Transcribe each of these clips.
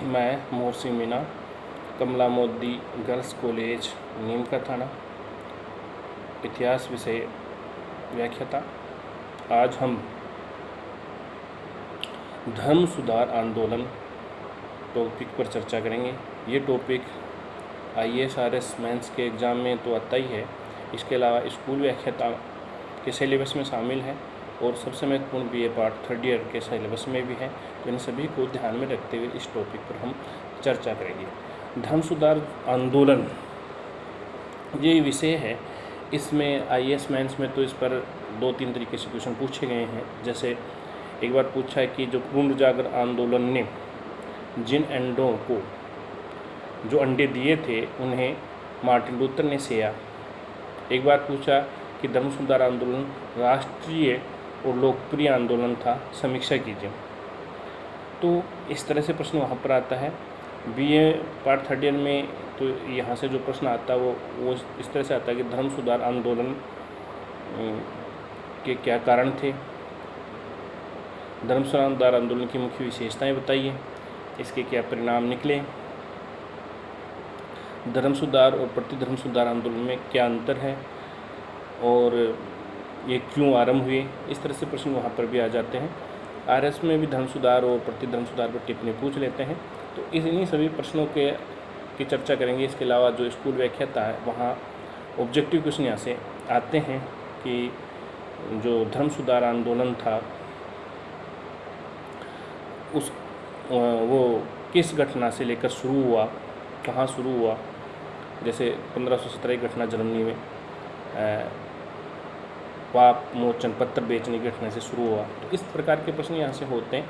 मैं मोहसिन मीना, कमला Modi girls college नीम का थाना, इतिहास विषय व्याख्याता। आज हम धर्म सुधार आंदोलन टॉपिक पर चर्चा करेंगे। ये टॉपिक IAS RS मेंस के एग्ज़ाम में तो आता ही है, इसके अलावा स्कूल व्याख्याता के सिलेबस में शामिल है और सबसे महत्वपूर्ण BA पार्ट 3rd ईयर के सिलेबस में भी है। तो इन सभी को ध्यान में रखते हुए इस टॉपिक पर हम चर्चा करेंगे। धर्म सुधार आंदोलन ये विषय है। इसमें IAS मेंस में तो इस पर 2-3 तरीके से क्वेश्चन पूछे गए हैं। जैसे एक बार पूछा है कि जो पूर्ण जागरण आंदोलन ने जिन अंडों को जो अंडे दिए थे उन्हें मार्टिन लूथर ने सेया। एक बार पूछा कि धर्म सुधार आंदोलन राष्ट्रीय और लोकप्रिय आंदोलन था, समीक्षा कीजिए। तो इस तरह से प्रश्न वहाँ पर आता है। BA पार्ट 3rd ईयर में तो यहाँ से जो प्रश्न आता है वो इस तरह से आता है कि धर्म सुधार आंदोलन के क्या कारण थे, धर्म सुधार आंदोलन की मुख्य विशेषताएं बताइए, इसके क्या परिणाम निकले, धर्म सुधार और प्रतिधर्म सुधार आंदोलन में क्या अंतर है और ये क्यों आरंभ हुए। इस तरह से प्रश्न वहाँ पर भी आ जाते हैं। RS में भी धर्म सुधार और प्रतिधर्म सुधार पर टिप्पणी पूछ लेते हैं। तो इन्हीं सभी प्रश्नों की चर्चा करेंगे। इसके अलावा जो स्कूल व्याख्याता है वहाँ ऑब्जेक्टिव क्वेश्चन यहाँ से आते हैं कि जो धर्म सुधार आंदोलन था वो किस घटना से लेकर शुरू हुआ, कहाँ शुरू हुआ। जैसे 1517 की घटना जर्मनी में पाप मोचन पत्र बेचने की घटना से शुरू हुआ। तो इस प्रकार के प्रश्न यहाँ से होते हैं।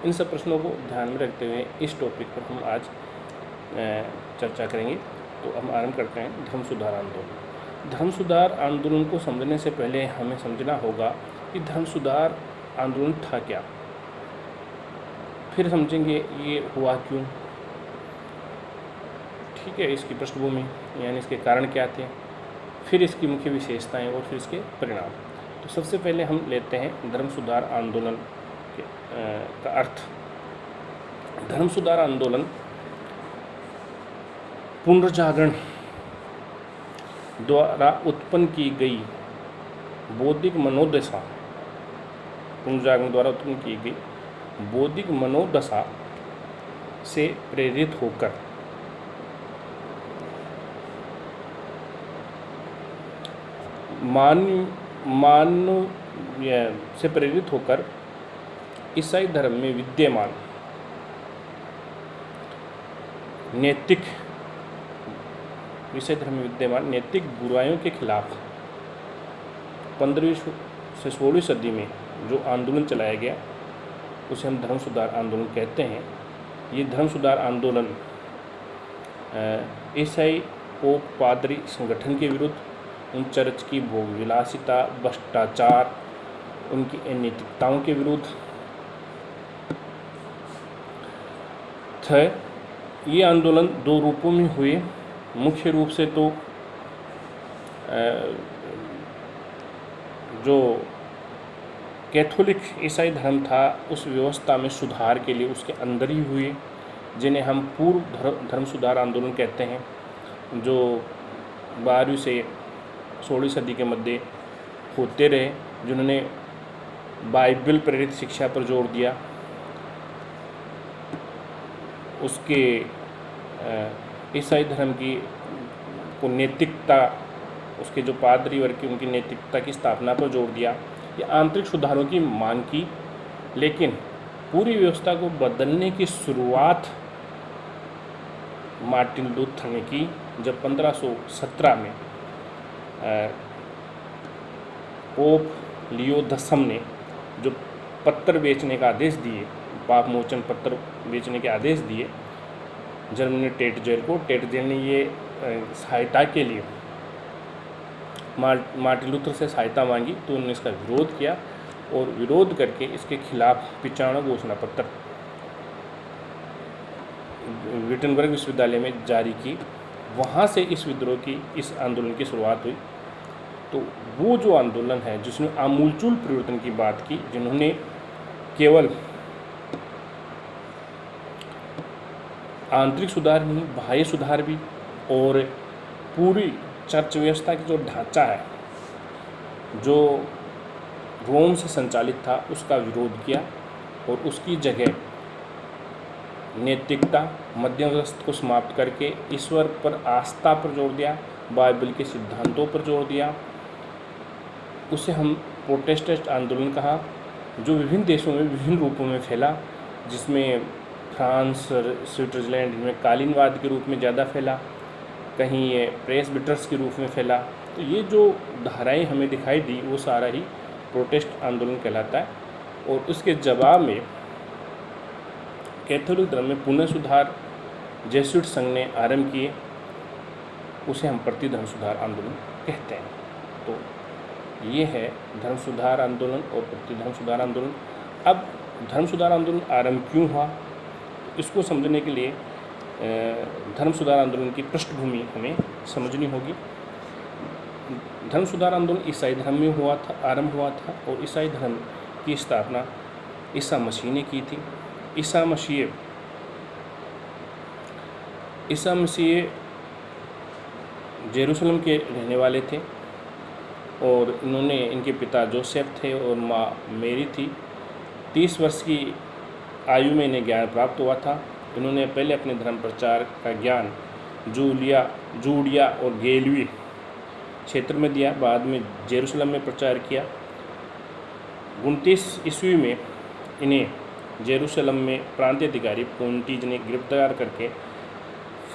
इन सब प्रश्नों को ध्यान में रखते हुए इस टॉपिक पर हम आज चर्चा करेंगे। तो हम आरंभ करते हैं धर्म सुधार आंदोलन। धर्म सुधार आंदोलन को समझने से पहले हमें समझना होगा कि धर्म सुधार आंदोलन था क्या, फिर समझेंगे ये हुआ क्यों। ठीक है, इसकी पृष्ठभूमि यानी इसके कारण क्या थे, फिर इसकी मुख्य विशेषताएं और फिर इसके परिणाम। तो सबसे पहले हम लेते हैं धर्म सुधार आंदोलन का अर्थ। धर्म सुधार आंदोलन पुनर्जागरण द्वारा उत्पन्न की गई बौद्धिक मनोदशा, पुनर्जागरण द्वारा उत्पन्न की गई बौद्धिक मनोदशा से प्रेरित होकर ईसाई धर्म में विद्यमान नैतिक बुराइयों के खिलाफ 15वीं से 16वीं सदी में जो आंदोलन चलाया गया उसे हम धर्म सुधार आंदोलन कहते हैं। ये धर्म सुधार आंदोलन ईसाई पोप पादरी संगठन के विरुद्ध, उन चर्च की भोग विलासिता, भ्रष्टाचार, उनकी अनैतिकताओं के विरुद्ध थे। ये आंदोलन 2 रूपों में हुए। मुख्य रूप से तो जो कैथोलिक ईसाई धर्म था उस व्यवस्था में सुधार के लिए उसके अंदर ही हुए, जिन्हें हम पूर्व धर्म सुधार आंदोलन कहते हैं, जो 12वीं से 16वीं सदी के मध्य होते रहे, जिन्होंने बाइबल प्रेरित शिक्षा पर जोर दिया, उसके ईसाई धर्म को नैतिकता, उसके जो पादरी वर्ग की उनकी नैतिकता की स्थापना पर जोर दिया। ये आंतरिक सुधारों की मांग की, लेकिन पूरी व्यवस्था को बदलने की शुरुआत मार्टिन लूथर ने की, जब 1517 में पोप लियो 10 ने जो पत्र बेचने का आदेश दिए, पाप मोचन पत्र बेचने के आदेश दिए जर्मनी ने टेट जेल को। टेट जेल ने ये सहायता के लिए मार्टिन लूथर से सहायता मांगी, तो उन्होंने इसका विरोध किया और विरोध करके इसके खिलाफ 95 घोषणा पत्र विटनबर्ग विश्वविद्यालय में जारी की। वहाँ से इस आंदोलन की शुरुआत हुई। तो वो जो आंदोलन है जिसने आमूलचूल परिवर्तन की बात की, जिन्होंने केवल आंतरिक सुधार नहीं, बाह्य सुधार भी, और पूरी चर्च व्यवस्था की जो ढांचा है, जो रोम से संचालित था, उसका विरोध किया और उसकी जगह नैतिकता, मध्यवस्थ को समाप्त करके ईश्वर पर आस्था पर जोर दिया, बाइबल के सिद्धांतों पर जोर दिया। उसे हम प्रोटेस्टेंट आंदोलन कहा, जो विभिन्न देशों में विभिन्न रूपों में फैला, जिसमें फ्रांस, स्विट्ज़रलैंड में कालीनवाद के रूप में ज़्यादा फैला, कहीं ये प्रेसबिटर्स के रूप में फैला। तो ये जो धाराएं हमें दिखाई दी वो सारा ही प्रोटेस्ट आंदोलन कहलाता है। और उसके जवाब में कैथोलिक धर्म में पुनः सुधार जेसुइट संघ ने आरंभ किए, उसे हम प्रतिधर्म सुधार आंदोलन कहते हैं। तो ये है धर्म सुधार आंदोलन और प्रतिधर्म सुधार आंदोलन। अब धर्म सुधार आंदोलन आरंभ क्यों हुआ, इसको समझने के लिए धर्म सुधार आंदोलन की पृष्ठभूमि हमें समझनी होगी। धर्म सुधार आंदोलन ईसाई धर्म में आरंभ हुआ था और ईसाई धर्म की स्थापना ईसा मसीह ने की थी। ईसा मसीह जेरूसलम के रहने वाले थे और इनके पिता जोसेफ थे और माँ मेरी थी। 30 वर्ष की आयु में इन्हें ज्ञान प्राप्त हुआ था। इन्होंने पहले अपने धर्म प्रचार का ज्ञान जूडिया और गैलिली क्षेत्र में दिया, बाद में जेरूसलम में प्रचार किया। 29 ईस्वी में इन्हें जेरूसलम में प्रांतीय अधिकारी पोंटीज ने गिरफ्तार करके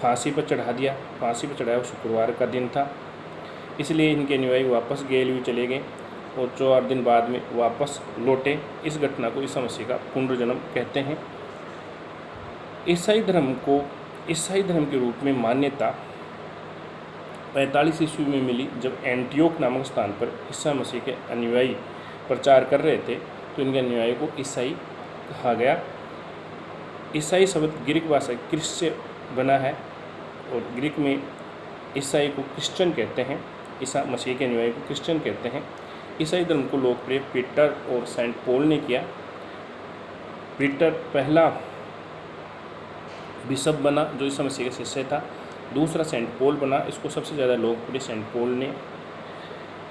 फांसी पर चढ़ा दिया। फांसी पर चढ़ाया शुक्रवार का दिन था, इसलिए इनके अनुयायी वापस गैलिली चले गए और 4 दिन बाद में वापस लौटे। इस घटना को ईसा मसीह का पुनर्जन्म कहते हैं। ईसाई धर्म को ईसाई धर्म के रूप में मान्यता 45 ईस्वी में मिली, जब एंटियोक नामक स्थान पर ईसा मसीह के अनुयायी प्रचार कर रहे थे, तो इनके अनुयायी को ईसाई कहा गया। ईसाई शब्द ग्रीक भाषा क्रिस से बना है और ग्रीक में ईसाई को क्रिश्चियन कहते हैं, ईसा मसीह के अनुयायी को क्रिश्चियन कहते हैं। ईसाई धर्म को लोकप्रिय पीटर और सेंट पॉल ने किया। पीटर पहला बिशप बना जो ईसा मसीह के शिष्य था, दूसरा सेंट पॉल बना। इसको सबसे ज़्यादा लोकप्रिय सेंट पॉल ने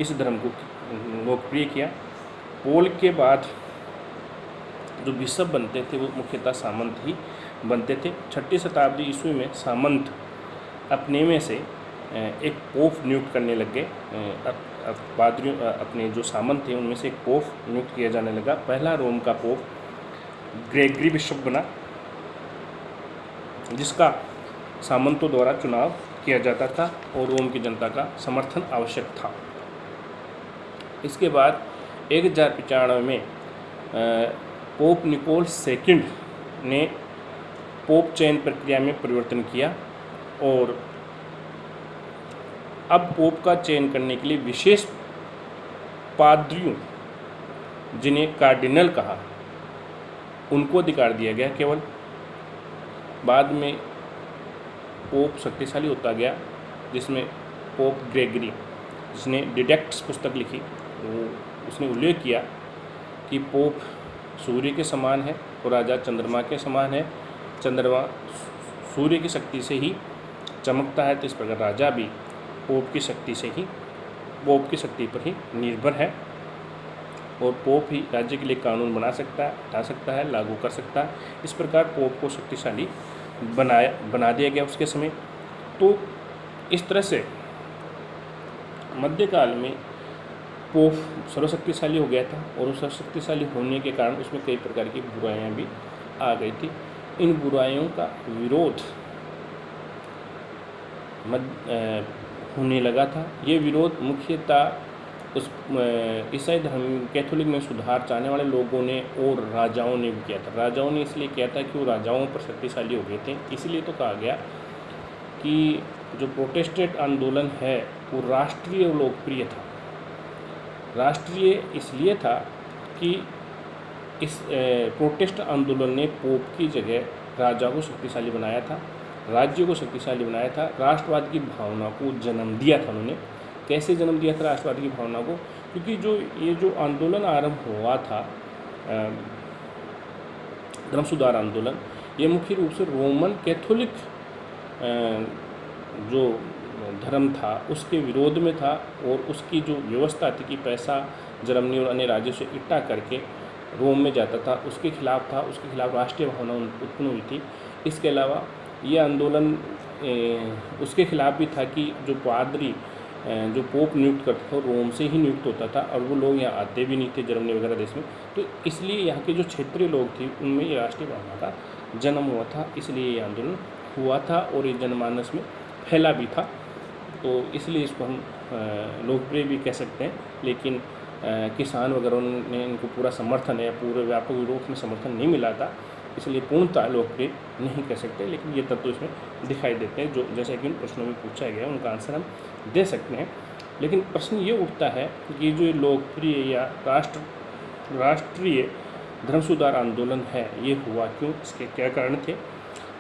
इस धर्म को लोकप्रिय किया। पॉल के बाद जो बिशप बनते थे वो मुख्यतः सामंत ही बनते थे। 6वीं शताब्दी ईस्वी में सामंत अपने में से एक पोप नियुक्त करने लग गए। पादरियों अपने जो सामंत थे उनमें से एक पोप नियुक्त किया जाने लगा। पहला रोम का पोप ग्रेगरी बिशप बना, जिसका सामंतों द्वारा चुनाव किया जाता था और रोम की जनता का समर्थन आवश्यक था। इसके बाद 1095 में पोप निकोल II ने पोप चयन प्रक्रिया में परिवर्तन किया और अब पोप का चयन करने के लिए विशेष पादरियों, जिन्हें कार्डिनल कहा, उनको अधिकार दिया गया केवल। बाद में पोप शक्तिशाली होता गया, जिसमें पोप ग्रेगरी, जिसने डिडेक्ट्स पुस्तक लिखी, उसने उल्लेख किया कि पोप सूर्य के समान है और राजा चंद्रमा के समान है। चंद्रमा सूर्य की शक्ति से ही चमकता है, तो इस प्रकार राजा भी पोप की शक्ति पर ही निर्भर है और पोप ही राज्य के लिए कानून बना सकता है, हटा सकता है, लागू कर सकता है। इस प्रकार पोप को शक्तिशाली बना दिया गया उसके समय। तो इस तरह से मध्यकाल में पोप सर्वशक्तिशाली हो गया था और उस सर्वशक्तिशाली होने के कारण उसमें कई प्रकार की बुराइयां भी आ गई थी। इन बुराइयों का विरोध होने लगा था। ये विरोध मुख्यतः उस ईसाई धर्म कैथोलिक में सुधार चाहने वाले लोगों ने और राजाओं ने भी किया था। राजाओं ने इसलिए किया था कि वो राजाओं पर शक्तिशाली हो गए थे। इसलिए तो कहा गया कि जो प्रोटेस्टेंट आंदोलन है वो राष्ट्रीय और लोकप्रिय था। राष्ट्रीय इसलिए था कि इस प्रोटेस्ट आंदोलन ने पोप की जगह राजा को शक्तिशाली बनाया था, राज्य को शक्तिशाली बनाया था, राष्ट्रवाद की भावना को जन्म दिया था। उन्होंने कैसे जन्म दिया था राष्ट्रवाद की भावना को? क्योंकि ये जो आंदोलन आरंभ हुआ था धर्म सुधार आंदोलन, ये मुख्य रूप से रोमन कैथोलिक जो धर्म था उसके विरोध में था, और उसकी जो व्यवस्था थी कि पैसा जर्मनी और अन्य राज्यों से इकट्ठा करके रोम में जाता था, उसके खिलाफ था। उसके खिलाफ राष्ट्रीय भावना उत्पन्न हुई थी। इसके अलावा ये आंदोलन उसके खिलाफ भी था कि जो पादरी जो पोप नियुक्त करता था रोम से ही नियुक्त होता था, और वो लोग यहाँ आते भी नहीं थे जर्मनी वगैरह देश में। तो इसलिए यहाँ के जो क्षेत्रीय लोग थे उनमें ये राष्ट्रीय भावना का जन्म हुआ था, इसलिए ये आंदोलन हुआ था और ये जनमानस में फैला भी था। तो इसलिए इसको हम लोकप्रिय भी कह सकते हैं। लेकिन किसान वगैरह ने इनको पूरा समर्थन या पूरे व्यापक यूरोप में समर्थन नहीं मिला था, इसलिए पूर्णतः लोकप्रिय नहीं कह सकते। लेकिन ये तत्व इसमें दिखाई देते हैं जो जैसा कि उन प्रश्नों में पूछा गया है उनका आंसर हम दे सकते हैं। लेकिन प्रश्न ये उठता है कि जो लोकप्रिय या राष्ट्रीय धर्म सुधार आंदोलन है ये हुआ क्यों, इसके क्या कारण थे।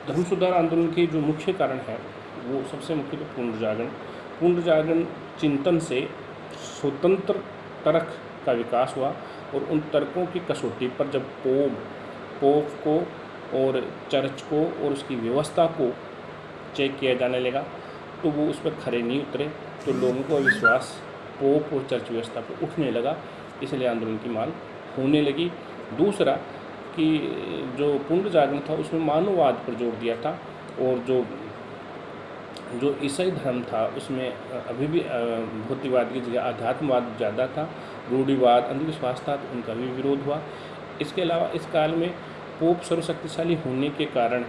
धर्म सुधार आंदोलन के जो मुख्य कारण है वो सबसे मुख्य तो पुनर्जागरण चिंतन से स्वतंत्र तर्क का विकास हुआ, और उन तर्कों की कसौटी पर जब पोप को और चर्च को और उसकी व्यवस्था को चेक किया जाने लगा तो वो उस पर खरे नहीं उतरे, तो लोगों का विश्वास पोप और चर्च व्यवस्था पर उठने लगा, इसलिए आंदोलन की मांग होने लगी। दूसरा कि जो पुनर्जागरण था उसमें मानववाद पर जोर दिया था, और जो ईसाई धर्म था उसमें अभी भी भौतिकवाद की जगह आध्यात्मवाद ज़्यादा था, रूढ़िवाद अंधविश्वास था, तो उनका भी विरोध हुआ। इसके अलावा इस काल में पोप सर्वशक्तिशाली होने के कारण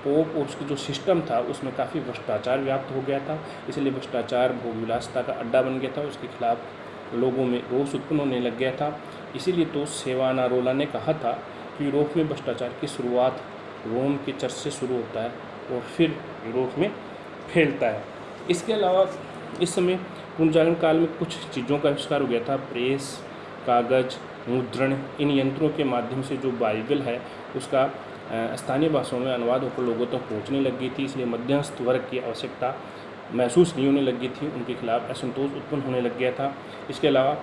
पोप और उसकी जो सिस्टम था उसमें काफ़ी भ्रष्टाचार व्याप्त हो गया था, इसलिए भ्रष्टाचार भोगविलासता का अड्डा बन गया था, उसके खिलाफ लोगों में रोष उत्पन्न होने लग गया था। इसीलिए तो सेवानारोला ने कहा था कि यूरोप में भ्रष्टाचार की शुरुआत रोम के चर्च से शुरू होता है और फिर यूरोप में फैलता है। इसके अलावा इस समय पुनर्जागरण काल में कुछ चीज़ों का आविष्कार हो गया था, प्रेस, कागज़, मुद्रण। इन यंत्रों के माध्यम से जो बाइबल है उसका स्थानीय भाषाओं में अनुवाद होकर लोगों तक पहुंचने लग गई थी, इसलिए मध्यस्थ वर्ग की आवश्यकता महसूस नहीं होने लगी थी, उनके खिलाफ असंतोष उत्पन्न होने लग गया था। इसके अलावा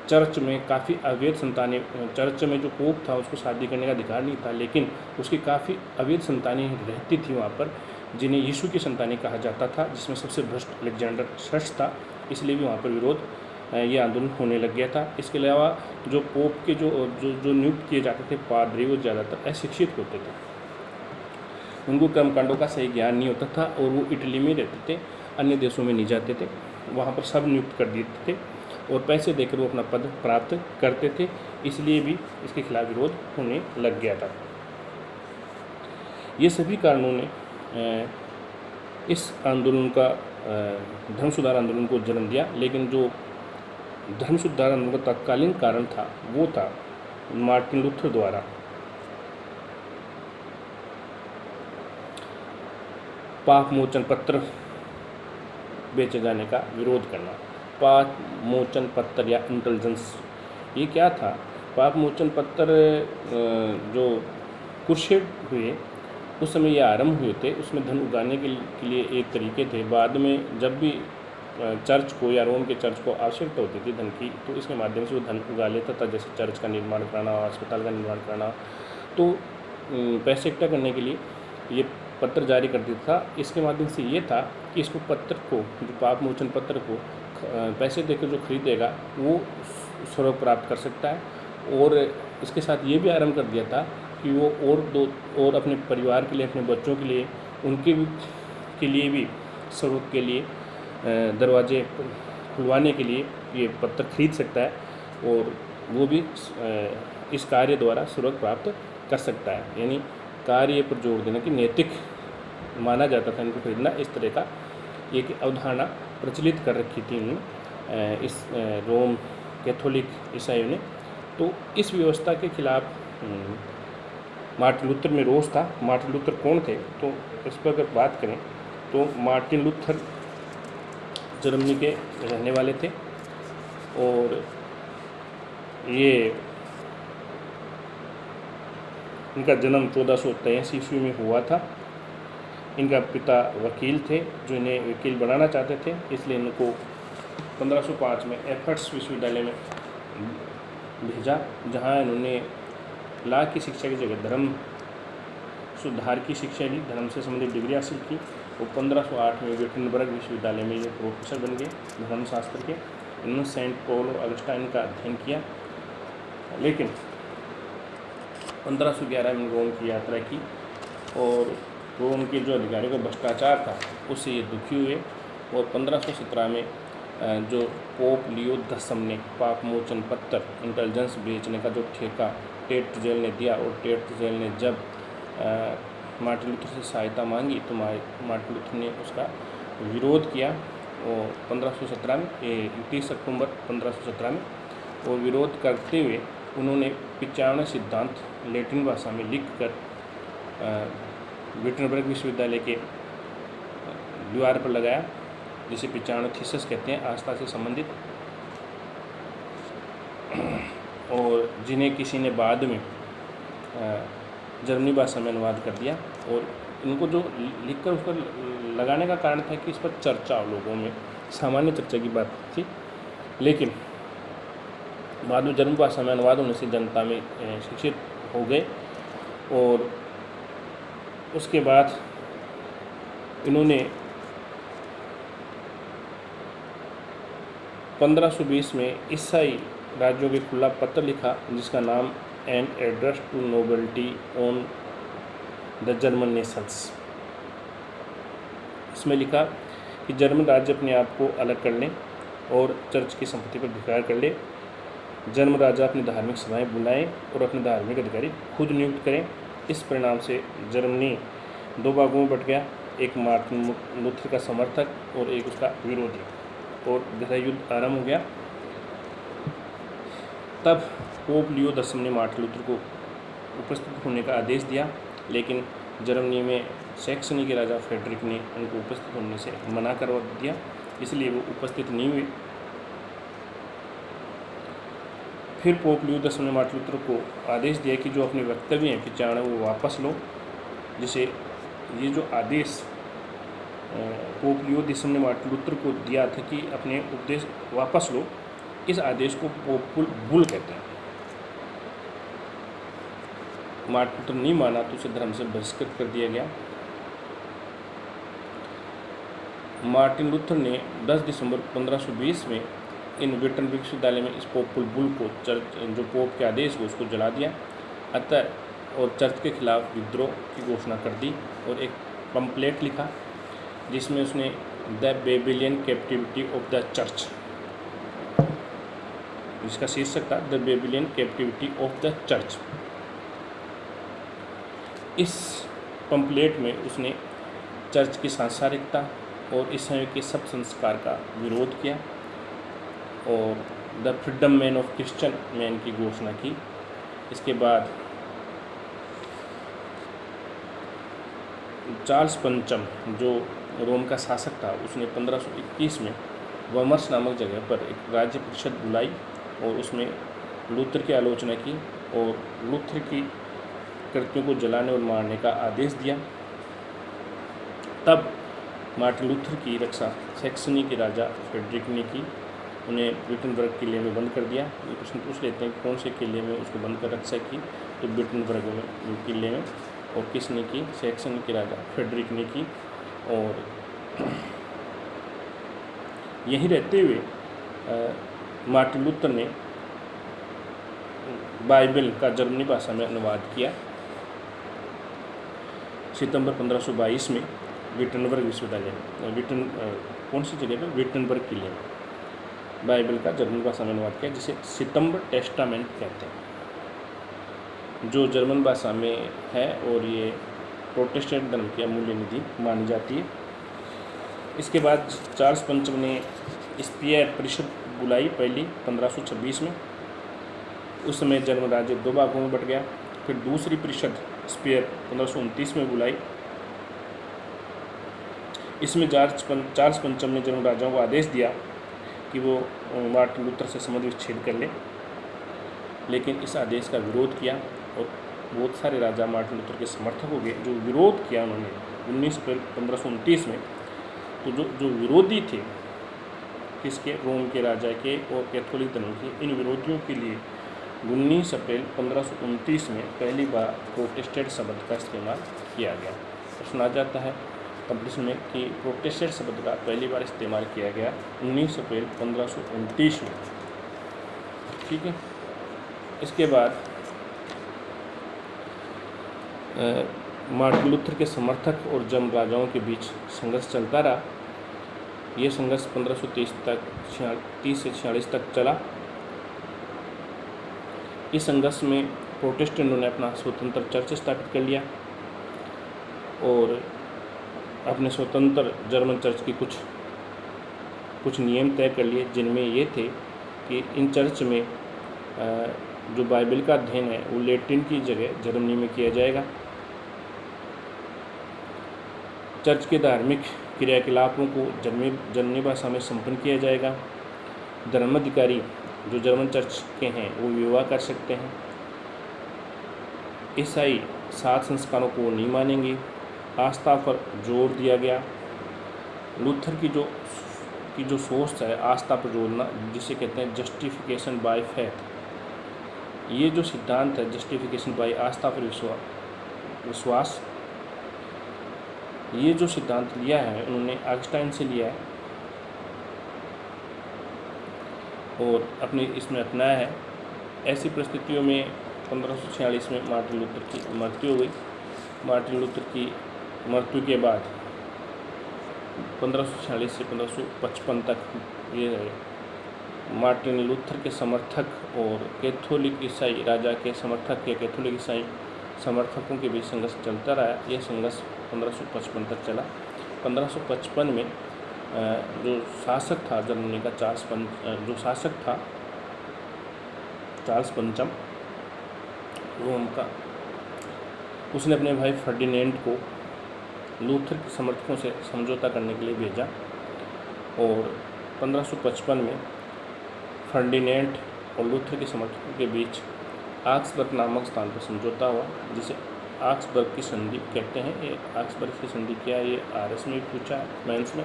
चर्च में काफ़ी अवैध संतानें, चर्च में जो पोप था उसको शादी करने का अधिकार नहीं था, लेकिन उसकी काफ़ी अवैध संतानें रहती थी वहाँ पर, जिन्हें यीशु की संतानें कहा जाता था, जिसमें सबसे भ्रष्ट अलेक्जेंडर षष्ठ था, इसलिए भी वहाँ पर विरोध ये आंदोलन होने लग गया था। इसके अलावा जो पोप के जो नियुक्त किए जाते थे पादरी वो ज़्यादातर अशिक्षित होते थे, उनको कर्मकांडों का सही ज्ञान नहीं होता था, और वो इटली में रहते थे, अन्य देशों में नहीं जाते थे, वहाँ पर सब नियुक्त कर देते थे और पैसे देकर वो अपना पद प्राप्त करते थे, इसलिए भी इसके खिलाफ विरोध होने लग गया था। ये सभी कारणों ने इस आंदोलन का धर्म सुधार आंदोलन को जन्म दिया। लेकिन जो धर्म सुधार आंदोलन का तत्कालीन कारण था वो था मार्टिन लूथर द्वारा पाप मोचन पत्र बेचे जाने का विरोध करना। पाप मोचन पत्र या इंटेलिजेंस, ये क्या था? पाप मोचन पत्र जो क्रुसेड हुए उस समय ये आरंभ हुए थे, उसमें धन उगाने के लिए एक तरीके थे। बाद में जब भी चर्च को या रोम के चर्च को आवश्यकता होती थी धन की, तो इसके माध्यम से वो धन उगा लेता था, जैसे चर्च का निर्माण कराना, अस्पताल का निर्माण कराना। तो पैसे इकट्ठा करने के लिए ये पत्र जारी कर देता था। इसके माध्यम से ये था कि इसको पत्र को, जो पाप मोचन पत्र को पैसे देकर जो खरीदेगा वो स्वर्ग प्राप्त कर सकता है। और इसके साथ ये भी आरंभ कर दिया था कि वो और अपने परिवार के लिए, अपने बच्चों के लिए, उनके के लिए भी स्वर्ग के लिए दरवाजे खुलवाने के लिए ये पत्र खरीद सकता है, और वो भी इस कार्य द्वारा स्वर्ग प्राप्त कर सकता है। यानी कार्य पर जोर देना कि नैतिक माना जाता था इनको खरीदना, इस तरह का एक अवधारणा प्रचलित कर रखी थी उन्होंने, इस रोम कैथोलिक ईसाइयों ने। तो इस व्यवस्था के खिलाफ मार्टिन लूथर में रोष था। मार्टिन लूथर कौन थे? तो इस पर अगर बात करें तो मार्टिन लूथर जर्मनी के रहने वाले थे, और ये इनका जन्म 1483 ईस्वी में हुआ था। इनका पिता वकील थे जो इन्हें वकील बनाना चाहते थे, इसलिए इनको 1505 में एफर्ट्स विश्वविद्यालय में भेजा, जहां इन्होंने लॉ की शिक्षा की जगह धर्म सुधार की शिक्षा ली, धर्म से संबंधित डिग्री हासिल की। वो 1508 में विटनबर्ग विश्वविद्यालय में ये प्रोफेसर बन गए धर्मशास्त्र के। इन्होंने सेंट पॉल और अगस्टाइन का अध्ययन किया, लेकिन 1511 में रोम की यात्रा की और रोम के जो अधिकारियों का भ्रष्टाचार था उससे ये दुखी हुए और 1517 में जो पोप लियो 10 ने पाप मोचन पत्र इंटेलिजेंस बेचने का जो ठेका टेट जेल ने दिया, और टेट जेल ने जब मार्टिन लूथर से सहायता मांगी तो मार्टिन लूथर ने उसका विरोध किया और 1517 में 30 अक्टूबर 1517 में, और विरोध करते हुए उन्होंने 95 सिद्धांत लैटिन भाषा में लिखकर विटनबर्ग विश्वविद्यालय के दीवार पर लगाया, जिसे 95 थीसिस कहते हैं, आस्था से संबंधित, और जिन्हें किसी ने बाद में जर्मनी भाषा में अनुवाद कर दिया। और इनको जो लिखकर उसको लगाने का कारण था कि इस पर चर्चा लोगों में, सामान्य चर्चा की बात थी, लेकिन बाद में जर्मनी भाषा में अनुवाद होने से जनता में शिक्षित हो गए। और उसके बाद इन्होंने 1520 में ईसाई राज्यों के खुला पत्र लिखा, जिसका नाम an address to nobility on the German nations. इसमें लिखा कि जर्मन राज्य अपने आप को अलग कर लें और चर्च की संपत्ति पर अधिकार कर ले। जर्मन राजा अपनी धार्मिक सभाएं बुलाएं और अपने धार्मिक अधिकारी खुद नियुक्त करें। इस परिणाम से जर्मनी 2 भागों में बट गया, एक मार्टिन लूथर का समर्थक और एक उसका विरोधी, और गृह युद्ध आरंभ हो गया। तब पोप लियो 10 ने मार्टिन लूथर को उपस्थित होने का आदेश दिया, लेकिन जर्मनी में सैक्सनी के राजा फ्रेडरिक ने उनको उपस्थित होने से मना करवा दिया, इसलिए वो उपस्थित नहीं हुए। फिर पोप लियो 10 ने मार्टिन लूथर को आदेश दिया कि जो अपने वक्तव्य हैं 95 वो वापस लो, जिसे ये जो आदेश पोप लियो 10 ने मार्टिन लूथर को दिया था कि अपने उपदेश वापस लो, इस आदेश को पोप बुल कहते हैं। मार्टिन लूथर नहीं माना तो उसे धर्म से बहिष्कृत कर दिया गया। मार्टिन लूथर ने 10 दिसंबर 1520 में इन विटनबर्ग विश्वविद्यालय में इस पोपुल बुल को, चर्च जो पोप के आदेश को, उसको जला दिया और चर्च के खिलाफ विद्रोह की घोषणा कर दी और एक पंपलेट लिखा जिसमें उसने the Babylonian captivity of the church, जिसका शीर्षक था the Babylonian captivity of the church. इस पंपलेट में उसने चर्च की सांसारिकता और इस समय के सब संस्कार का विरोध किया और the freedom man of Christian man की घोषणा की। इसके बाद चार्ल्स पंचम जो रोम का शासक था, उसने 1521 में वर्मस नामक जगह पर एक राज्य परिषद बुलाई और उसमें लूथर की आलोचना की और लूथर की कृतियों को जलाने और मारने का आदेश दिया। तब मार्टिन लूथर की रक्षा सैक्सनी के राजा फ्रेडरिक ने की, उन्हें विटनबर्ग किले में बंद कर दिया। ये प्रश्न पूछ लेते हैं कौन से किले में उसको बंद कर रक्षा की, तो विटनबर्ग में किले में। और किसने की? सैक्सन के राजा फ्रेडरिक ने की। और यहीं रहते हुए मार्टिन लूथर ने बाइबल का जर्मनी भाषा में अनुवाद किया। सितंबर 1522 में विटनबर्ग विश्वविद्यालय में, कौन सी जगह पर? विटनबर्ग किले में बाइबल का जर्मनी भाषा में अनुवाद किया, जिसे सितंबर टेस्टामेंट कहते हैं, जो जर्मन भाषा में है और ये प्रोटेस्टेंट धर्म की अमूल्य निधि मानी जाती है। इसके बाद चार्ल्स पंचम ने स्पीयर परिषद बुलाई पहली 1526 में। उस समय जर्मन राज्य 2 भागों में बट गया। फिर दूसरी परिषद स्पीयर 1529 में बुलाई। इसमें चार्ल्स पंचम ने जर्मन राजाओं को आदेश दिया कि वो मार्टिन लूथर से संबंध विच्छेद कर ले, लेकिन इस आदेश का विरोध किया और बहुत सारे राजा मार्टिन लूथर के समर्थक हो गए जो विरोध किया उन्होंने 19 अप्रैल 1529 में। तो जो विरोधी थे किसके? रोम के राजा के और कैथोलिक धर्म के, इन विरोधियों के लिए 19 अप्रैल 1529 में पहली बार प्रोटेस्टेंट शब्द का इस्तेमाल किया गया। तो सुना जाता है कंपटीशन में कि प्रोटेस्टेंट शब्द का पहली बार इस्तेमाल किया गया 19 अप्रैल 1529 में। ठीक है। इसके बाद मार्टिन लूथर के समर्थक और जर्मन राजाओं के बीच संघर्ष चलता रहा। ये संघर्ष 1530 से 46 तक चला। इस संघर्ष में प्रोटेस्टेंटों ने अपना स्वतंत्र चर्च स्थापित कर लिया और अपने स्वतंत्र जर्मन चर्च की कुछ नियम तय कर लिए, जिनमें ये थे कि इन चर्च में जो बाइबल का अध्ययन है वो लैटिन की जगह जर्मनी में किया जाएगा। चर्च के धार्मिक क्रियाकलापों को जर्मनी भाषा में संपन्न किया जाएगा। धर्माधिकारी जो जर्मन चर्च के हैं वो विवाह कर सकते हैं। ईसाई 7 संस्कारों को नहीं मानेंगे। आस्था पर जोर दिया गया। लूथर की जो सोच है आस्था पर जोड़ना, जिसे कहते हैं जस्टिफिकेशन बाय फेथ, ये जो सिद्धांत है जस्टिफिकेशन बाय आस्था पर विश्वास, ये जो सिद्धांत लिया है उन्होंने ऑगस्टाइन से लिया है और अपनी इसमें अपनाया है। ऐसी परिस्थितियों में 1546 में मार्टिन लूथर की मृत्यु हो गई। मार्टिन लूथर की मृत्यु के बाद 1546 से 1555 तक ये मार्टिन लूथर के समर्थक और कैथोलिक ईसाई राजा के समर्थक या कैथोलिक ईसाई समर्थकों के बीच संघर्ष चलता रहा। यह संघर्ष 1555 तक चला। 1555 में जो शासक था जर्मनी का चार्ल्स पंचम रोम का, उसने अपने भाई फर्डिनेंड को लूथर के समर्थकों से समझौता करने के लिए भेजा और 1555 में फर्डिनेंड और लूथर के समर्थकों के बीच ऑक्सबर्ग नामक स्थान पर समझौता हुआ, जिसे ऑक्सबर्ग की संधि कहते हैं। ये ऑक्सबर्ग की संधि क्या है, ये आरएस में भी पूछा है मेंस में,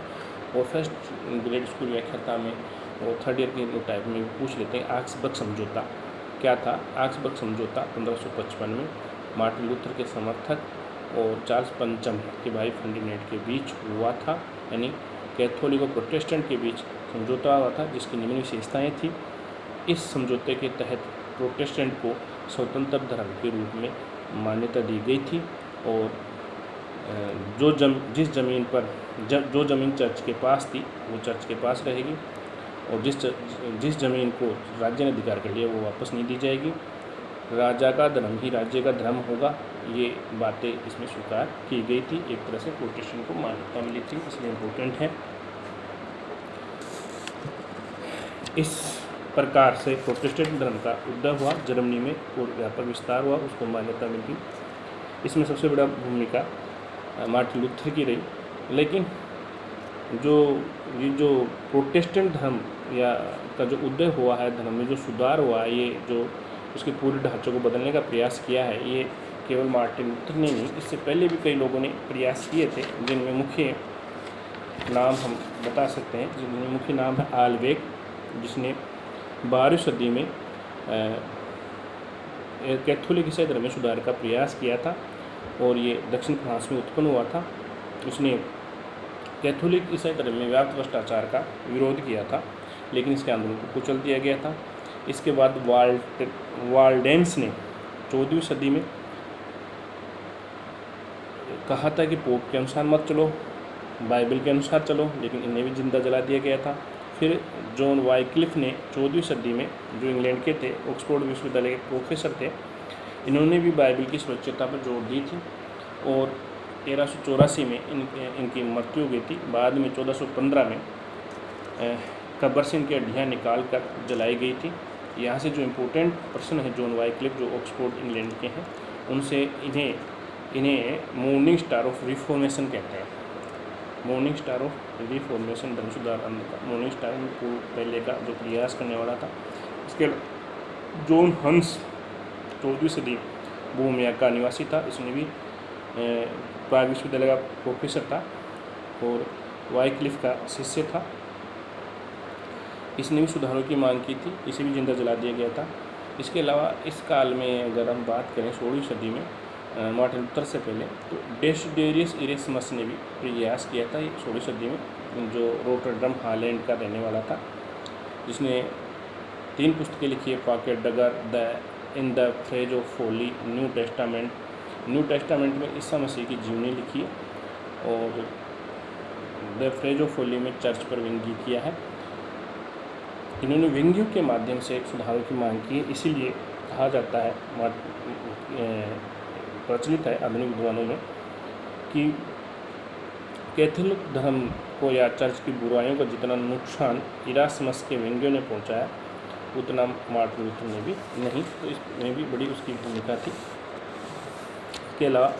और फर्स्ट ग्रेड स्कूल व्याख्याता में और थर्ड ईयर के टाइप में भी पूछ लेते हैं। ऑक्सबर्ग समझौता क्या था? ऑक्सबर्ग समझौता 1555 में मार्टिन लूथर के समर्थक और चार्ल्स पंचम के भाई फर्डिनेंड के बीच हुआ था, यानी कैथोलिक और प्रोटेस्टेंट के बीच समझौता हुआ था, जिसकी निम्न विशेषताएँ थी। इस समझौते के तहत प्रोटेस्टेंट को स्वतंत्र धर्म के रूप में मान्यता दी गई थी और जिस जमीन पर जो ज़मीन चर्च के पास थी वो चर्च के पास रहेगी और जिस जमीन को राज्य ने अधिकार कर लिया वो वापस नहीं दी जाएगी। राजा का धर्म ही राज्य का धर्म होगा। ये बातें इसमें स्वीकार की गई थी। एक तरह से प्रोटेस्टेंट को मान्यता मिली थी, इसलिए इम्पोर्टेंट है। इस प्रकार से प्रोटेस्टेंट धर्म का उदय हुआ जर्मनी में और व्यापक विस्तार हुआ, उसको मान्यता मिली। इसमें सबसे बड़ा भूमिका मार्टिन लूथर की रही। लेकिन जो प्रोटेस्टेंट धर्म या का जो उदय हुआ है, धर्म में जो सुधार हुआ है, ये जो उसके पूरे ढांचे को बदलने का प्रयास किया है, ये केवल मार्टिन लूथर ने नहीं, इससे पहले भी कई लोगों ने प्रयास किए थे, जिनमें मुख्य नाम हम बता सकते हैं। जिनमें मुख्य नाम है आलवेग, जिसने 12वीं सदी में कैथोलिक ईसाई धर्म में सुधार का प्रयास किया था और ये दक्षिण फ्रांस में उत्पन्न हुआ था। उसने कैथोलिक ईसाई धर्म में व्याप्त भ्रष्टाचार का विरोध किया था, लेकिन इसके आंदोलन को कुचल दिया गया था। इसके बाद वाल्डेंस ने 14वीं सदी में कहा था कि पोप के अनुसार मत चलो, बाइबल के अनुसार चलो, लेकिन इन्हें भी जिंदा जला दिया गया था। फिर जॉन वाइक्लिफ ने 14वीं सदी में, जो इंग्लैंड के थे, ऑक्सफोर्ड विश्वविद्यालय के प्रोफेसर थे, इन्होंने भी बाइबल की सुरक्षितता पर जोर दी थी और 1384 में इनकी मृत्यु हो गई थी। बाद में 1415 में कब्र से इनकी हड्डियाँ निकाल कर जलाई गई थी। यहाँ से जो इम्पोर्टेंट पर्सन है जॉन वाइक्लिफ, जो ऑक्सफोर्ड इंग्लैंड के हैं, उनसे इन्हें मॉर्निंग स्टार ऑफ रिफॉर्मेशन कहते हैं। मॉर्निंग स्टार ऑफ रिफॉर्मेशन, धर्म सुधार का मॉर्निंग स्टार में पहले का जो प्रयास करने वाला था। इसके जॉन हंस 14वीं सदी बोहेमिया का निवासी था। इसने भी प्राग विश्वविद्यालय का प्रोफेसर था और वाइक्लिफ का शिष्य था। इसने भी सुधारों की मांग की थी, इसे भी जिंदा जला दिया गया था। इसके अलावा इस काल में अगर हम बात करें 16वीं सदी में मार्टिन लूथर से पहले, तो डेसिडेरियस इरेस्मस ने भी प्रयास किया था 16वीं सदी में, जो रोटरडम हालैंड का रहने वाला था, जिसने 3 पुस्तकें लिखी है, पॉकेट डगर, in the phrase of Holi, new testament में ईसा मसीह की जीवनी लिखी है, और द फ्रेज ऑफ होली में चर्च पर व्यंग्य किया है। इन्होंने व्यंग्यों के माध्यम से एक सुधार की मांग की है, इसीलिए कहा जाता है, प्रचलित है आधुनिक विद्वानों में, कि कैथोलिक धर्म को या चर्च की बुराइयों को जितना नुकसान इरास्मस के व्यंग्यों ने पहुंचाया, उतना मार्टिन लूथर ने भी नहीं, तो इसमें भी बड़ी उसकी भूमिका थी। इसके अलावा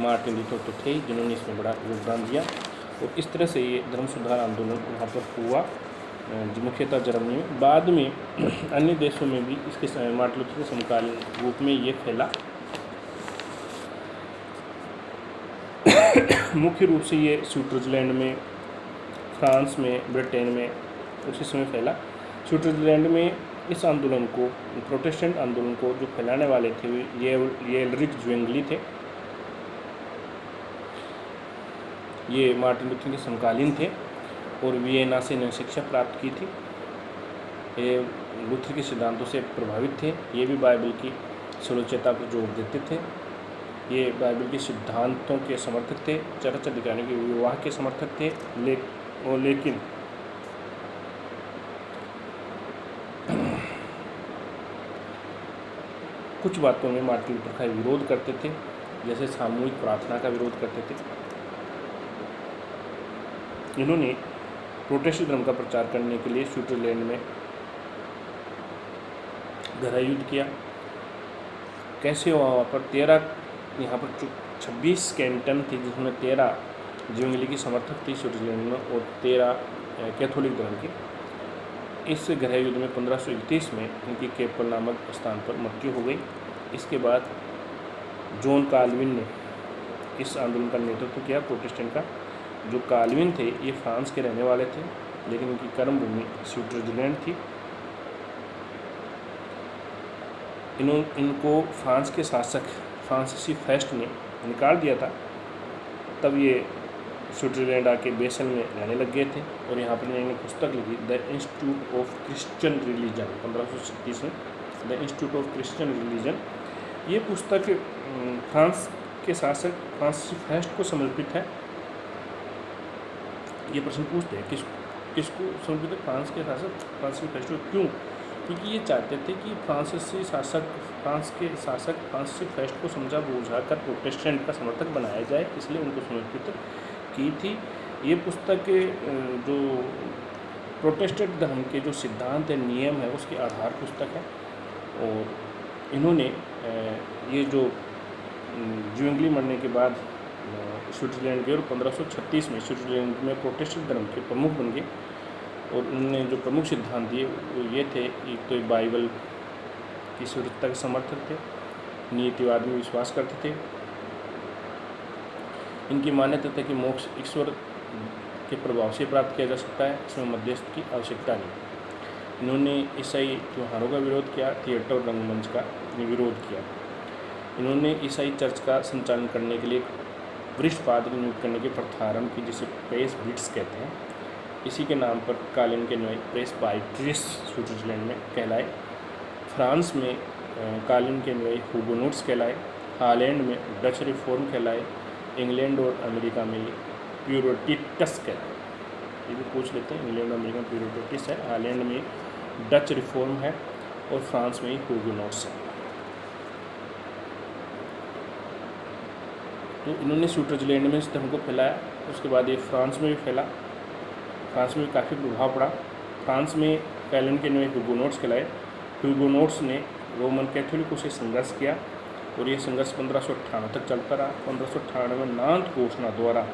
मार्टिन लूथर तो थे जिन्होंने इसमें बड़ा योगदान दिया, और इस तरह से ये धर्म सुधार आंदोलन वहाँ पर हुआ, मुख्यतः जर्मनी में। बाद में अन्य देशों में भी इसके मार्टिन लूथर के समकालीन रूप में ये फैला। मुख्य रूप से ये स्विट्ज़रलैंड में, फ्रांस में, ब्रिटेन में उसी समय फैला। स्विट्ज़रलैंड में इस आंदोलन को, प्रोटेस्टेंट आंदोलन को जो फैलाने वाले थे ये एल्रिक ज्वेंगली थे। ये मार्टिन लूथर के समकालीन थे और वियना से इन्होंने शिक्षा प्राप्त की थी। ये लूथर के सिद्धांतों से प्रभावित थे। ये भी बाइबल की सर्वोच्चता पर जोर देते थे। ये बाइबल के सिद्धांतों के समर्थक थे, चर्च अधिकारियों के विवाह के समर्थक थे, लेकिन कुछ बातों में मार्टिन लूथर का विरोध करते थे, जैसे सामूहिक प्रार्थना का विरोध करते थे। इन्होंने प्रोटेस्टेंट धर्म का प्रचार करने के लिए स्विट्ज़रलैंड में गहरा युद्ध किया। कैसे हुआ? वहाँ पर 13 पर 26 कैंटन थी, जिसमें 13 ज्वेंगली की समर्थक थी स्विट्ज़रलैंड में और 13 कैथोलिक धर्म की। इस गहरा युद्ध में 1531 में इनकी केपल नामक स्थान पर मृत्यु हो गई। इसके बाद जॉन काल्विन ने इस आंदोलन का नेतृत्व किया, प्रोटेस्टेंट का। जो काल्विन थे ये फ्रांस के रहने वाले थे, लेकिन इनकी कर्मभूमि स्विट्ज़रलैंड थी। इनको फ्रांस के शासक फ्रांसीसी फेस्ट ने निकाल दिया था। तब ये स्विट्ज़रलैंड आके बेसल में रहने लग गए थे और यहाँ पर इन्होंने पुस्तक लिखी, the institute of Christian religion, 1536 में, the institute of Christian religion. ये पुस्तक फ्रांस के शासक फ्रांसीसी फेस्ट को समर्पित है। ये प्रश्न पूछते हैं किसको समर्पित है? फ्रांस के शासक फ्रांसीसी फेस्ट को। क्यों? क्योंकि ये चाहते थे कि फ्रांस के शासक फ्रांसीसी फेस्ट को समझा बूझा कर प्रोटेस्टेंट का समर्थक बनाया जाए, इसलिए उनको समर्पित की थी। ये पुस्तक जो प्रोटेस्टेंट धर्म के जो सिद्धांत है, नियम है, उसकी आधार पुस्तक है। और इन्होंने ये जो ज्वेंगली मरने के बाद स्विट्ज़रलैंड गए और 1536 में स्विट्ज़रलैंड में प्रोटेस्टेंट धर्म के प्रमुख बन गए। और उन्होंने जो प्रमुख सिद्धांत दिए वो ये थे, एक तो बाइबल की शुद्धता के समर्थक थे, नीतिवाद में विश्वास करते थे। इनकी मान्यता था कि मोक्ष ईश्वर के प्रभाव से प्राप्त किया जा सकता है, इसमें मध्यस्थ की आवश्यकता नहीं। इन्होंने ईसाई त्योहारों का विरोध किया, थिएटर और रंगमंच का विरोध किया। इन्होंने ईसाई चर्च का संचालन करने के लिए वरिष्ठ पादरी नियुक्त करने की प्रथा आरंभ की, जिसे प्रेस बिट्स कहते हैं। इसी के नाम पर कालीन के न्याय प्रेस बाइट्रिस स्विट्ज़रलैंड में कहलाए। फ्रांस में कालीन के न्याय हुगोनोट्स कहलाए। हालैंड में डच रिफॉर्म कहलाए। इंग्लैंड और अमेरिका में प्यूरिटिट्स कहलाए। ये भी पूछ लेते हैं, इंग्लैंड और अमेरिका में प्यूरिटिट्स है, हालैंड में डच रिफॉर्म है और फ्रांस में हुगोनोट्स है। तो इन्होंने स्विट्ज़रलैंड में इस धर्म को फैलाया। उसके बाद ये फ्रांस में भी फैला। फ्रांस में भी काफ़ी प्रभाव पड़ा। फ्रांस में कालीन के न्याय हुगोनोट्स कहलाए। हुगोनोट्स ने रोमन कैथोलिकों से संघर्ष किया और ये संघर्ष 1598 तक चलता रहा। 1598 में नांत घोषणा द्वारा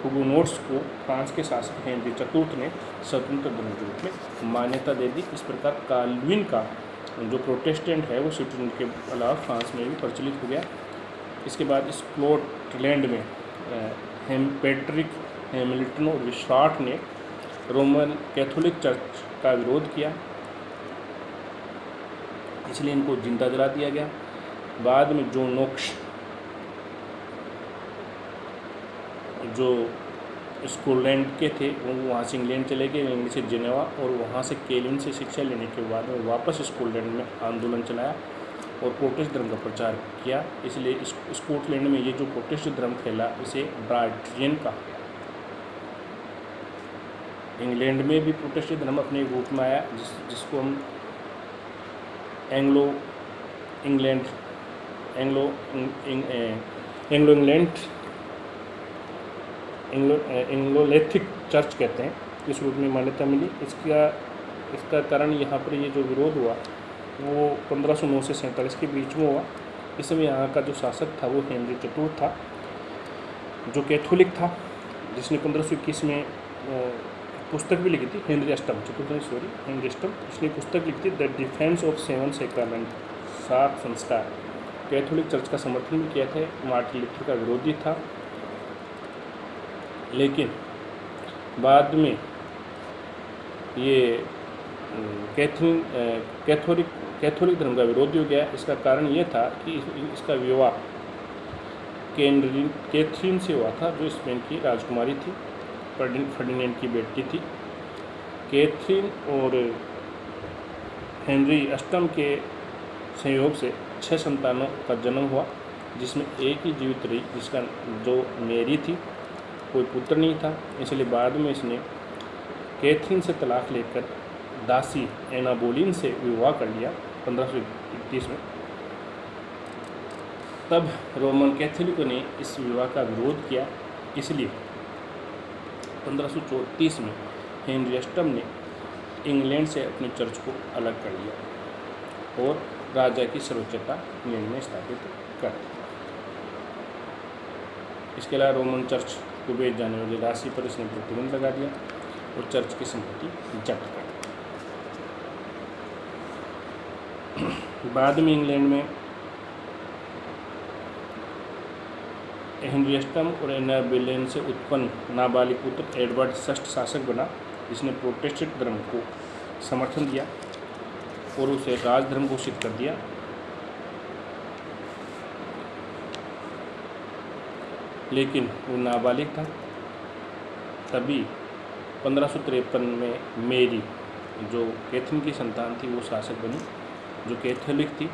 हुगोनोट्स को फ्रांस के शासक हेनरी चतुर्थ ने स्वतंत्र धर्म के रूप में मान्यता दे दी। इस प्रकार काल्विन का जो प्रोटेस्टेंट है वो स्विट्ज़रलैंड के अलावा फ्रांस में भी प्रचलित हो गया। इसके बाद स्कॉटलैंड में पैट्रिक हैमिल्टन और विशार्ट ने रोमन कैथोलिक चर्च का विरोध किया। इसलिए इनको जिंदा जला दिया गया। बाद में जो नोक्स जो स्कॉटलैंड के थे वो वहाँ से इंग्लैंड चले गए, इंग्लैंड से जिनेवा, और वहाँ से केल्विन से शिक्षा लेने के बाद में वापस स्कॉटलैंड में आंदोलन चलाया और प्रोटेस्ट धर्म का प्रचार किया। इसलिए स्कॉटलैंड में ये जो प्रोटेस्ट धर्म फैला इसे ब्राइटियन कहा गया। इंग्लैंड में भी प्रोटेस्ट धर्म अपने रूप में आया, जिसको हम एंग्लो एंग्लोलैथिक चर्च कहते हैं, इस रूप में मान्यता मिली। इसका कारण यहाँ पर ये जो विरोध हुआ वो 1509 से 47 के बीच में हुआ। इस समय यहाँ का जो शासक था वो हेनरी चतुर्थ था, जो कैथोलिक था, जिसने 1521 में पुस्तक भी लिखी थी। हेनरी अष्टम, इसने पुस्तक लिखी थी द डिफेंस ऑफ 7 सैक्रामेंट, 7 संस्कार। कैथोलिक चर्च का समर्थन भी किया था, मार्टिन लूथर का विरोधी था। लेकिन बाद में ये कैथोलिक धर्म का विरोधी हो गया। इसका कारण ये था कि इसका विवाह कैथरीन से हुआ था, जो स्पेन की राजकुमारी थी, फर्डिनेंड की बेटी थी। कैथरीन और हेनरी अष्टम के संयोग से 6 संतानों का जन्म हुआ, जिसमें एक ही जीवित रही, जिसका जो मेरी थी, कोई पुत्र नहीं था। इसलिए बाद में इसने कैथरीन से तलाक लेकर दासी एना बोलीन से विवाह कर लिया 1531 में। तब रोमन कैथोलिकों ने इस विवाह का विरोध किया, इसलिए 1534 में हेनरी अष्टम ने इंग्लैंड से अपने चर्च को अलग कर लिया और राजा की सर्वोच्चता इंग्लैंड में स्थापित कर दी। इसके अलावा रोमन चर्च को बेच जाने वाली राशि पर इसने प्रतिबंध लगा दिया और चर्च की संपत्ति जब्त कर दी। बाद में इंग्लैंड में हेनरी अष्टम और एना बोलेन से उत्पन्न नाबालिग पुत्र एडवर्ड षष्ठ शासक बना, जिसने प्रोटेस्टेंट धर्म को समर्थन दिया और उसे राजधर्म घोषित कर दिया। लेकिन वो नाबालिग था। तभी 1553 में मेरी, जो कैथरीन की संतान थी, वो शासक बनी, जो कैथोलिक थी,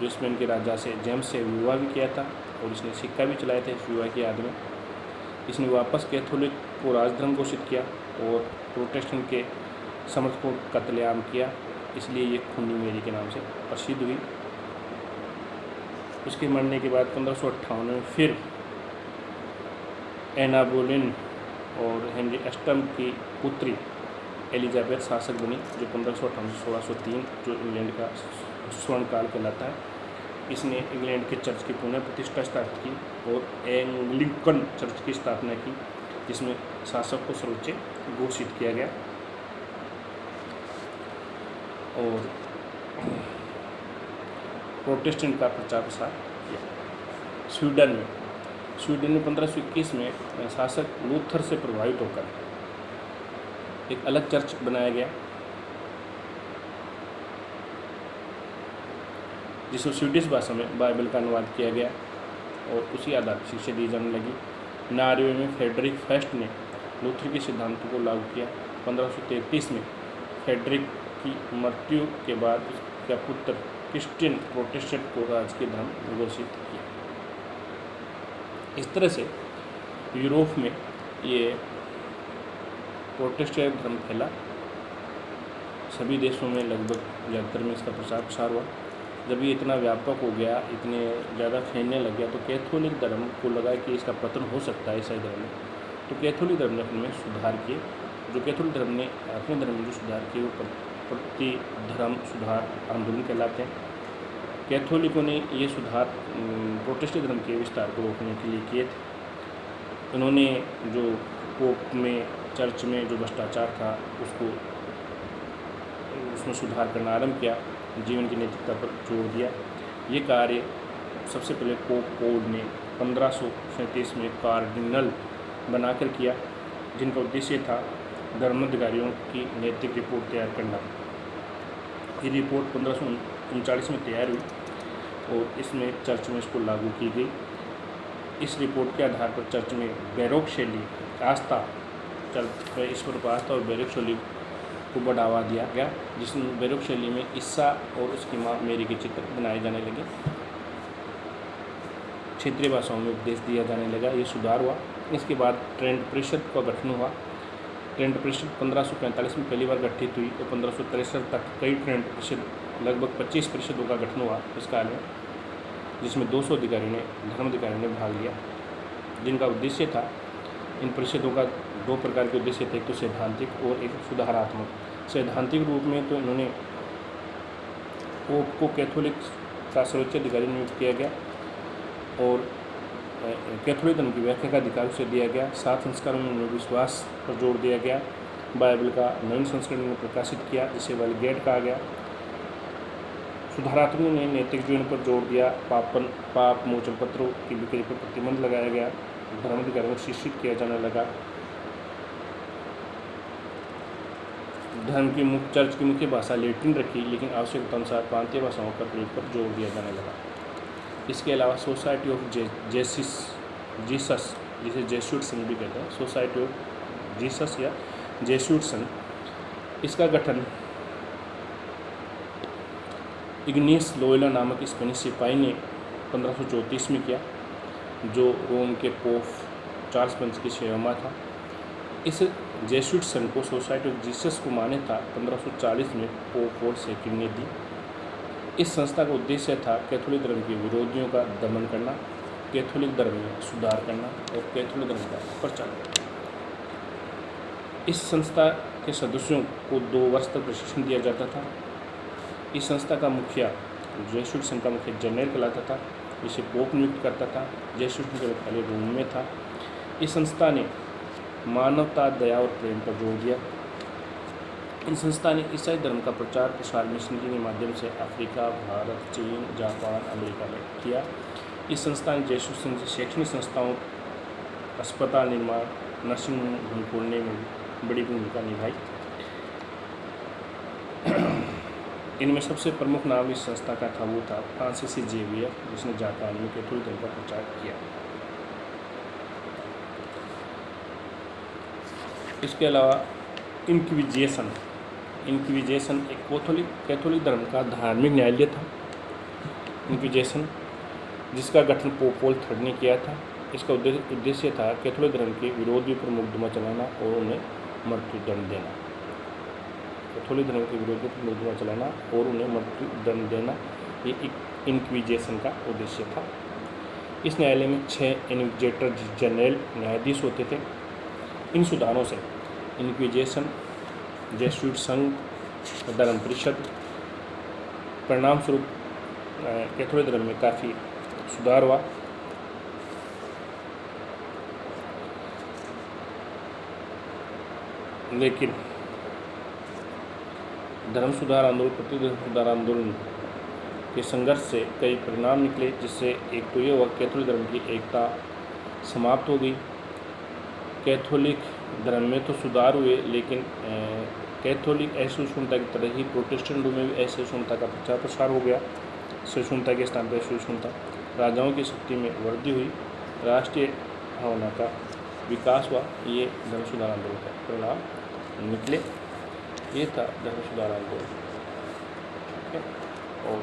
जो स्पेन के राजा से जेम्स से विवाह भी किया था और इसने सिक्का भी चलाया था इस विवाह की याद में। इसने वापस कैथोलिक को राजधर्म घोषित किया और प्रोटेस्टेंट के समर्थकों का कत्लेआम किया, इसलिए ये खूनी मेरी के नाम से प्रसिद्ध हुई। उसके मरने के बाद 1558 में फिर एना बोलेन और हेनरी अष्टम की पुत्री एलिजाबेथ शासक बनी, जो 1558 से 1603, जो इंग्लैंड का स्वर्ण काल कहलाता है। इसने इंग्लैंड के चर्च की पुनः प्रतिष्ठा स्थापित की और एंग्लिकन चर्च की स्थापना की, जिसमें शासक को सर्वोच्च घोषित किया गया। और प्रोटेस्टेंट का प्रचार प्रसार किया। स्वीडन में 1521 में शासक लूथर से प्रभावित होकर एक अलग चर्च बनाया गया, जिसको स्वीडिश भाषा में बाइबल का अनुवाद किया गया और उसी आधार पर शिक्षा दी जाने लगी। नॉर्वे में फ्रेडरिक फर्स्ट ने लूथर के सिद्धांतों को लागू किया। 1533 में फ्रेडरिक की मृत्यु के बाद उसका पुत्र क्रिश्चियन प्रोटेस्टेंट को राजकीय धर्म घोषित किया। इस तरह से यूरोप में ये प्रोटेस्टेंट धर्म फैला। सभी देशों में लगभग ज़्यादातर में इसका प्रचार प्रसार हुआ। जब ये इतना व्यापक हो गया, इतने ज़्यादा फैलने लग गया, तो कैथोलिक धर्म को लगा कि इसका पतन हो सकता है ईसाई धर्म में। तो कैथोलिक धर्म ने अपने में सुधार किए। जो कैथोलिक धर्म ने अपने धर्म में जो सुधार किए वो प्रति धर्म सुधार आंदोलन कहलाते हैं। कैथोलिकों ने ये सुधार प्रोटेस्टेंट धर्म के विस्तार को रोकने के लिए किए थे। उन्होंने जो पोप में, चर्च में जो भ्रष्टाचार था उसमें सुधार करना आरंभ किया, जीवन की नैतिकता पर जोर दिया। ये कार्य सबसे पहले पोप पोल ने 1537 में कार्डिनल बनाकर किया, जिनका उद्देश्य था धर्माधिकारियों की नैतिक रिपोर्ट तैयार करना। ये रिपोर्ट 1939 में तैयार हुई और इसमें चर्च में इसको लागू की गई। इस रिपोर्ट के आधार पर चर्च में बैरोक शैली आस्था, चर्च में ईश्वर पर आस्था और बैरोक शैली को बढ़ावा दिया गया, जिसमें बैरोक शैली में ईसा और उसकी माँ मेरी के चित्र बनाए जाने लगे। क्षेत्रीय भाषाओं में उपदेश दिया जाने लगा, ये सुधार हुआ। इसके बाद ट्रेंट परिषद का गठन हुआ। ट्रेंट परिषद 1545 में पहली बार गठित हुई और 1563 तक कई ट्रेंट परिषद, लगभग 25 परिषदों का गठन हुआ इस काल में, जिसमें 200 धर्म अधिकारियों ने भाग लिया, जिनका उद्देश्य था, इन परिषदों का 2 प्रकार के उद्देश्य थे, एक तो सैद्धांतिक और एक सुधारात्मक। सैद्धांतिक रूप में तो इन्होंने पोप को कैथोलिक का सर्वोच्च अधिकारी नियुक्त किया गया और कैथोलिक धर्म की व्याख्या का अधिकार उसे दिया गया। 7 संस्कारों में उन्हें विश्वास पर जोर दिया गया। बाइबल का नवीन संस्करण में प्रकाशित किया, जिसे वल्गेट कहा गया। सुधारात्मक ने नैतिक जीवन पर जोर दिया। पाप मोचन पत्रों की बिक्री पर प्रतिबंध लगाया गया। धर्म अधिकारियों को शिक्षित किया जाने लगा। चर्च की मुख्य भाषा लैटिन रखी, लेकिन आवश्यकता अनुसार प्रांतीय भाषाओं का प्रयोग पर जोर दिया जाने लगा। इसके अलावा सोसाइटी ऑफ जीसस, जिसे जेसुइट संघ भी कहते हैं, सोसाइटी ऑफ जीसस या जेसुइट संघ, इसका गठन इग्नेस लोयोला नामक स्पेनिश सिपाही ने 1534 में किया, जो रोम के पोप चार्ल्स पंच की सेवा में था। इस जेसुइट संघ को सोसाइटी ऑफ जीसस को मान्यता 1540 में पोप पॉल II ने दी। इस संस्था का उद्देश्य था कैथोलिक धर्म के विरोधियों का दमन करना, कैथोलिक धर्म में सुधार करना और कैथोलिक धर्म का प्रचार करना। इस संस्था के सदस्यों को 2 वर्ष तक प्रशिक्षण दिया जाता था। इस संस्था का मुखिया, जेसुइट संघ का मुखिया जनरल कहलाता था, जिसे पोप नियुक्त करता था। जेसुइट संघ पहले रोम में था। इस संस्था ने मानवता, दया और प्रेम पर जोर दिया। इस संस्था ने ईसाई धर्म का प्रचार प्रसार मिशनरी के माध्यम से अफ्रीका, भारत, चीन, जापान, अमेरिका में किया। इस संस्था ने जेसुइट संघ से शैक्षणिक संस्थाओं, अस्पताल निर्माण, नर्सिंग होम खोलने में बड़ी भूमिका निभाई। इनमें सबसे प्रमुख नाम इस संस्था का था, वो था फ्रांसिस जेवियर, जिसने जापान में कैथोलिक धर्म का प्रचार किया। इसके अलावा इंक्विजिशन एक कैथोलिक धर्म का धार्मिक न्यायालय था। इंक्विजिशन, जिसका गठन पोप पॉल III ने किया था। इसका उद्देश्य था कैथोलिक धर्म के विरोधियों पर मुकदमा चलाना और उन्हें मृत्युदंड देना। कैथोलिक धर्म के विरोधियों पर मुकदमा चलाना और उन्हें मृत्युदंड देना, ये इंक्विजिशन का उद्देश्य था। इस न्यायालय में 6 इन्क्विजिटर जनरल न्यायाधीश होते थे। इन सुधारों से इंक्विजिशन, जेसुइट संघ, धर्म परिषद, परिणाम स्वरूप कैथोलिक धर्म में काफ़ी सुधार हुआ। लेकिन धर्म सुधार आंदोलन, प्रतिधर्म सुधार आंदोलन के संघर्ष से कई परिणाम निकले, जिससे एक तो ये हुआ कैथोलिक धर्म की एकता समाप्त हो गई। कैथोलिक धर्म में तो सुधार हुए, लेकिन कैथोलिक असहिष्णुता की तरह ही प्रोटेस्टेंटों में भी असहिष्णुता का प्रचार प्रसार हो गया। सहिष्णुता के स्थान पर असहिष्णुता, राजाओं की शक्ति में वृद्धि हुई, राष्ट्रीय भावना का विकास हुआ। ये धर्म सुधार आंदोलन का परिणाम निकले। ये था धर्म सुधार आंदोलन। ठीक है। और